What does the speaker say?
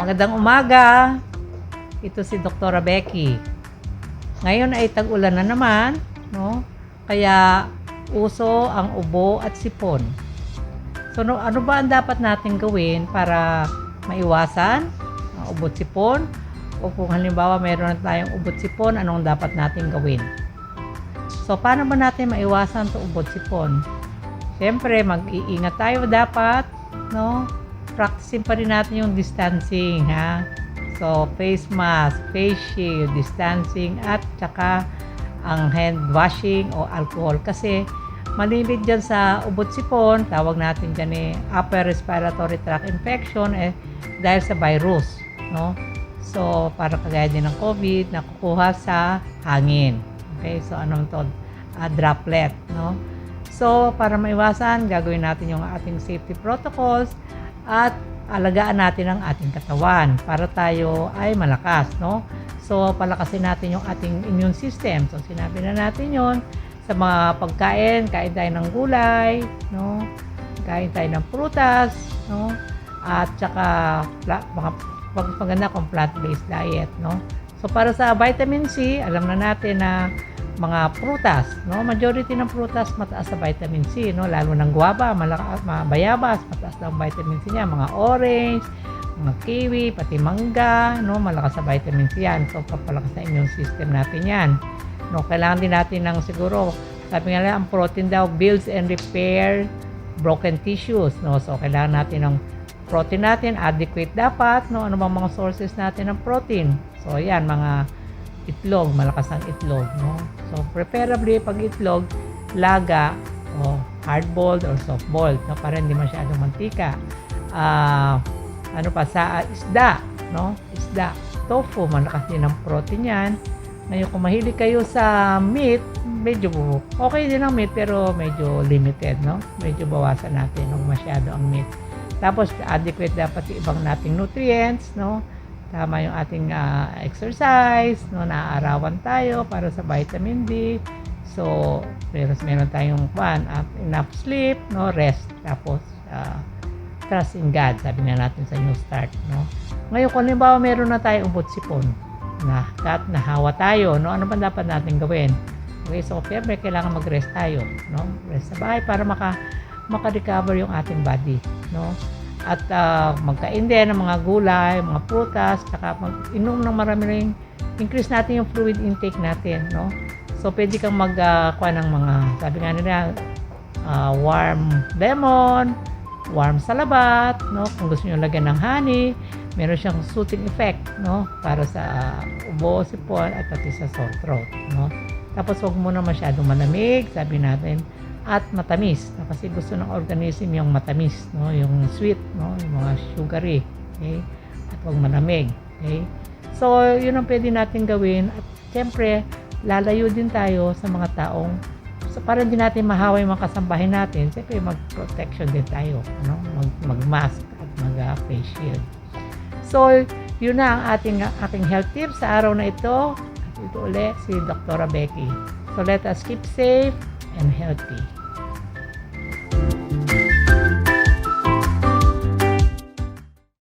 Magandang umaga. Ito si Dr. Becky. Ngayon ay tag-ulan na naman, no? Kaya uso ang ubo at sipon. So ano ba ang dapat natin gawin para maiwasan ang ubo at sipon? O kung halimbawa meron na tayong ubo at sipon, anong dapat natin gawin? So paano ba natin maiwasan 'tong ubo at sipon? Siyempre, mag-iingat tayo dapat, no? Practicing pa rin natin yung distancing, ha? So, face mask, face shield, distancing, at saka ang hand washing o alcohol. Kasi malimit dyan sa ubot sipon, tawag natin dyan upper respiratory tract infection dahil sa virus, no? So, para kagaya din ng COVID, nakukuha sa hangin. Okay? So, anong to? Droplet, no? So, para maiwasan, gagawin natin yung ating safety protocols at alagaan natin ang ating katawan para tayo ay malakas, no? So, palakasin natin yung ating immune system. So, sinabi na natin yon sa mga pagkain, kain tayo ng gulay, no? Kain tayo ng prutas, no? At saka maganda kung plant-based diet, no? So, para sa vitamin C, alam na natin na mga prutas, no? Majority ng prutas mataas sa vitamin C, no? Lalo ng guava, bayabas, mataas ang vitamin C niya, mga orange, mga kiwi, pati mangga, no? Malakas sa vitamin C yan. So, papalakas na immune system natin yan. No, kailangan din natin ng siguro, sabi nga lang, ang protein daw builds and repair broken tissues, no? So, kailangan natin ng protein natin, adequate dapat, no? Ano bang mga sources natin ng protein? So, yan, mga itlog, malakas ang itlog, no? So, preferably pag itlog, laga o hard-boiled or soft-boiled, no? Para hindi masyadong mantika. Ano pa, sa isda, no? Isda, tofu, malakas din ang protein yan. Ngayon, kung mahilig kayo sa meat, medyo okay din ang meat, pero medyo limited, no? Medyo bawasan natin ng masyado ang meat. Tapos, adequate dapat yung ibang nating nutrients, no? Tama yung ating exercise, no? Naaarawan tayo para sa vitamin D. So, meron tayong enough sleep, no? Rest. Tapos, trust in God, sabi na natin sa New Start, no? Ngayon, kung halimbawa meron na tayong ubot sipon, nahawa tayo, no? Ano ba dapat natin gawin? Okay, so, siyempre, kailangan mag-rest tayo, no? Rest sa bahay para maka-recover yung ating body, no? At magkain din ng mga gulay, mga prutas, saka mag-inom ng marami rin, increase natin yung fluid intake natin, no? So, pwede kang magkuha ng mga, sabi nga nila, warm lemon, warm salabat, no? Kung gusto nyo lagyan ng honey, meron siyang soothing effect, no? Para sa ubo, sipon, at pati sa sore throat, no? Tapos, huwag muna masyadong malamig, sabi natin, at matamis, no? Kasi gusto ng organism yung matamis, no? Yung sweet, no? Yung mga sugary, okay? At huwag malamig, okay? So, yun ang pwede natin gawin. At siyempre, lalayo din tayo sa mga taong, so para hindi natin mahawa yung mga kasambahin natin, siyempre mag-protection din tayo, ano? Mag-mask at mag-face shield. So, yun na ang aking health tips sa araw na ito. At ito ulit si Dr. Becky. So, let us keep safe and healthy.